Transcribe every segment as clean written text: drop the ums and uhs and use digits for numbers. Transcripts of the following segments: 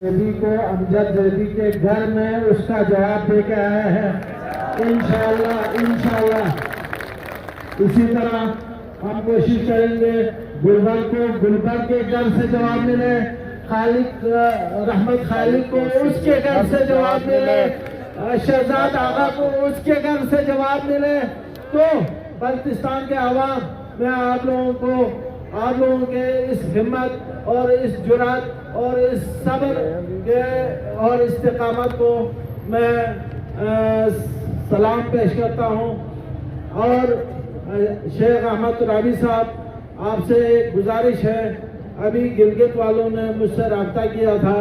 زیدی کو امجد زیدی کے گھر میں اس کا جواب دے کے آیا ہے انشاءاللہ اسی طرح ہم کوشش کریں گے گلبر کو گلبر کے گھر سے جواب ملے، خالق رحمت خالق کو اس کے گھر سے جواب ملے، شہزاد آغا کو اس کے گھر سے جواب ملے، تو بلتستان کے عوام میں آپ لوگوں کے اس ہمت اور اس جرات اور اس صبر کے اور استقامت کو میں سلام پیش کرتا ہوں۔ اور شیخ احمد ترابی صاحب، آپ سے ایک گزارش ہے، ابھی گلگت والوں نے مجھ سے رابطہ کیا تھا،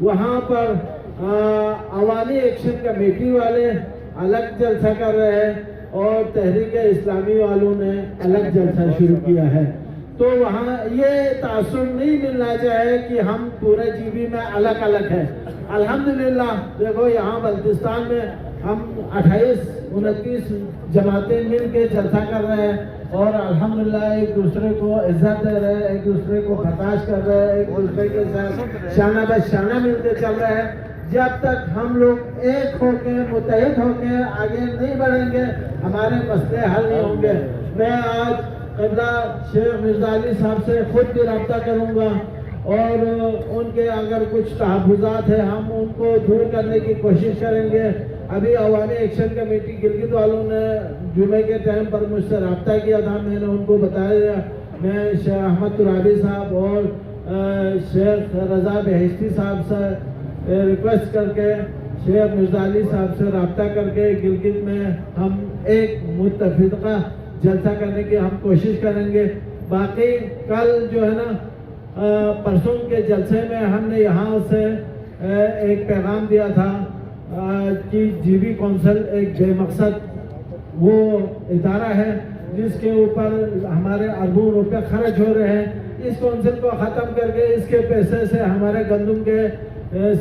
وہاں پر عوامی ایکشن کمیٹی والے الگ جلسہ کر رہے ہیں اور تحریک اسلامی والوں نے الگ جلسہ شروع کیا ہے، تو وہاں یہ تاثر نہیں ملنا چاہے کہ ہم پورے جی بی میں الگ الگ ہیں۔ الحمدللہ دیکھو یہاں بلتستان میں ہم 28-29 جماعتیں مل کے جلسہ کر رہے ہیں اور الحمدللہ ایک دوسرے کو عزت دے رہے ہیں، ایک دوسرے کو برداشت کر رہے ہیں، ایک دوسرے کے ساتھ شانہ بہ شانہ مل کے چل رہے ہیں۔ جب تک ہم لوگ ایک ہو کے متحد ہو کے آگے نہیں بڑھیں گے ہمارے مسئلے حل نہیں ہوں گے۔ میں آج قبلہ شیخ مرزا علی صاحب سے خود بھی رابطہ کروں گا اور ان کے اگر کچھ تحفظات ہیں ہم ان کو دور کرنے کی کوشش کریں گے۔ ابھی عوامی ایکشن کمیٹی گلگت والوں نے جمعے کے ٹائم پر مجھ سے رابطہ کیا تھا، میں نے ان کو بتایا میں شیخ احمد ترابی صاحب اور شیخ رضا بہشتی صاحب سے ریکویسٹ کر کے شیخ مرزا علی صاحب سے رابطہ کر کے گلگت میں ہم ایک متفقہ جلسہ کرنے کی ہم کوشش کریں گے۔ باقی کل جو ہے نا پرسوں کے جلسے میں ہم نے یہاں سے ایک پیغام دیا تھا کہ جی بی کونسل ایک بے مقصد وہ ادارہ ہے جس کے اوپر ہمارے اربوں روپے خرچ ہو رہے ہیں، اس کونسل کو ختم کر کے اس کے پیسے سے ہمارے گندم کے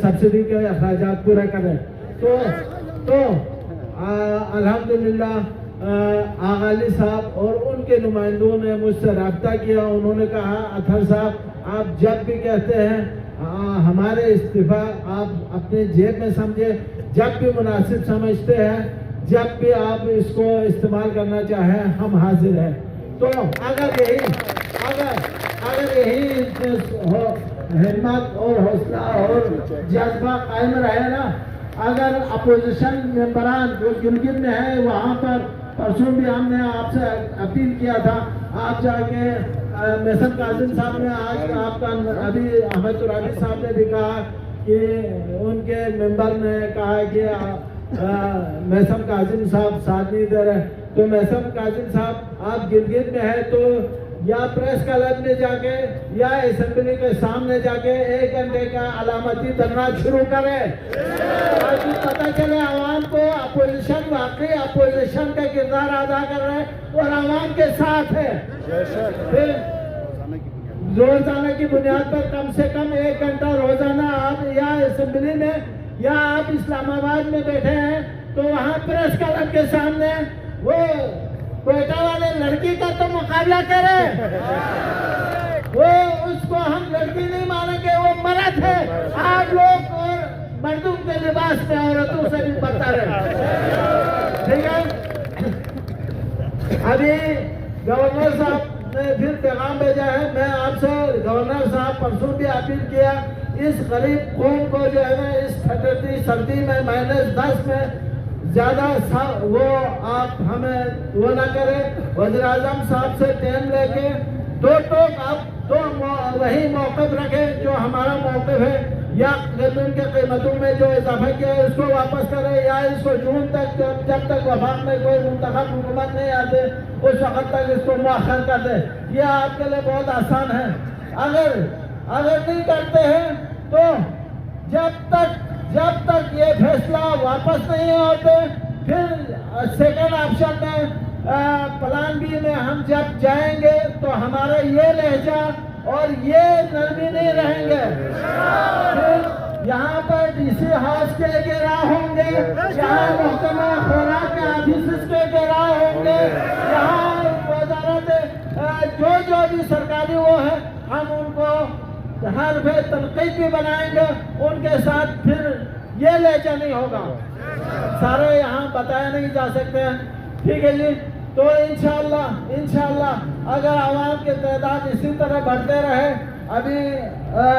سبسڈی کے اخراجات پورے کریں۔ تو الحمدللہ آغا علی صاحب اور ان کے نمائندوں نے مجھ سے رابطہ کیا، انہوں نے کہا اطہر صاحب آپ جب بھی کہتے ہیں ہمارے استعفیٰ آپ اپنے جیب میں سمجھے، جب بھی مناسب سمجھتے ہیں، جب بھی آپ اس کو استعمال کرنا چاہیں ہم حاضر ہیں۔ تو اگر یہی ہمت اور حوصلہ اور جذبہ قائم رہے نا، اگر اپوزیشن ممبران جو گلگت میں ہیں وہاں پر پرسوں بھی ہم نے آپ سے اپیل کیا تھا، آپ جا کے محسن کاظم صاحب نے آج آپ کا ابھی احمد ترابی صاحب نے بھی کہا کہ ان کے ممبر نے کہا کہ محسن کاظم صاحب ساتھ نہیں دے رہے، تو محسن کاظم صاحب آپ گلگت میں ہیں تو یا پریس کلب میں جا کے یا اسمبلی کے سامنے جا کے 1 گھنٹے کا علامتی دھرنا شروع کریں تاکہ پتہ چلے عوام کو اپوزیشن واقعی اپوزیشن کا کردار ادا کر رہے ہیں اور عوام کے ساتھ ہے۔ پھر روزانہ کی بنیاد پر کم سے کم 1 گھنٹہ روزانہ آپ یا اسمبلی میں یا آپ اسلام آباد میں بیٹھے ہیں تو وہاں پریس کلب کے سامنے وہ کوئٹہ والے لڑکی کا تو مقابلہ کرے، وہ اس کو ہم لڑکی نہیں مانیں گے، وہ مرد ہے، آپ لوگ اور مردوں کے لباس میں عورتوں سے بھی بدتر ہے، ٹھیک ہے۔ ابھی گورنر صاحب نے پھر پیغام بھیجا ہے، میں آپ سے گورنر صاحب پرسوں بھی اپیل کیا اس غریب قوم کو جو ہے نا اس ٹھنڈی سردی میں -10 میں زیادہ وہ آپ ہمیں وہ نہ کریں، وزیر اعظم صاحب سے ٹائم لے کے دو ٹوک آپ وہی موقف رکھیں جو ہمارا موقف ہے، یا گندم کے قیمتوں میں جو اضافہ کیا ہے اس کو واپس کریں، یا اس کو جون تک جب تک وفاق میں کوئی منتخب حکومت نہیں آتے اس وقت تک اس کو مؤخر کر دیں۔ یہ آپ کے لیے بہت آسان ہے۔ اگر نہیں کرتے ہیں تو جب تک یہ فیصلہ واپس نہیں ہوتے پھر سیکنڈ آپشن میں پلان بی میں ہم جب جائیں گے تو ہمارا یہ لہجہ اور یہ نرمی نہیں رہیں گے، پھر یہاں پر ڈی سی ہاؤس کے گھیراؤ ہوں گے، یہاں محکمہ خوراک کے آفیسز کے گھیراؤ ہوں گے، یہاں وزارت جو بھی سرکاری وہ ہے ہم ان کو حرف تنقید بھی بنائیں گے، ان کے ساتھ پھر یہ لہجہ نہیں ہوگا، سارے یہاں بتایا نہیں جا سکتے ہیں، ٹھیک ہے جی۔ تو انشاءاللہ اگر عوام کی تعداد اسی طرح بڑھتے رہے، ابھی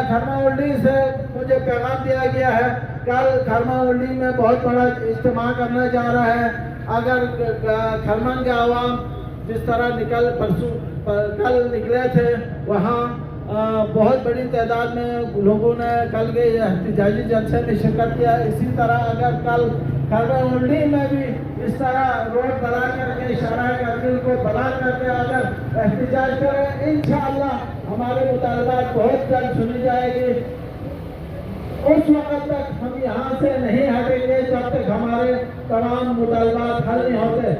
کھرما ولڈی سے مجھے پیغام دیا گیا ہے، کل کھرما ولڈی میں بہت بڑا اجتماع کرنے جا رہا ہے۔ اگر کھرمن کے عوام جس طرح کل نکلے تھے، وہاں بہت بڑی تعداد میں لوگوں نے کل کے احتجاجی جلسے میں شرکت کیا، اسی طرح اگر کل کھرما ولڈی میں بھی اس طرح روڈ بنا کر کے شرائع کرنے کو بنا کر کے اگر احتجاج کریں، انشاءاللہ ہمارے مطالبات بہت جلد سنی جائے گی۔ اس وقت تک ہم یہاں سے نہیں ہٹیں گے جب تک ہمارے تمام مطالبات حل نہیں ہوتے۔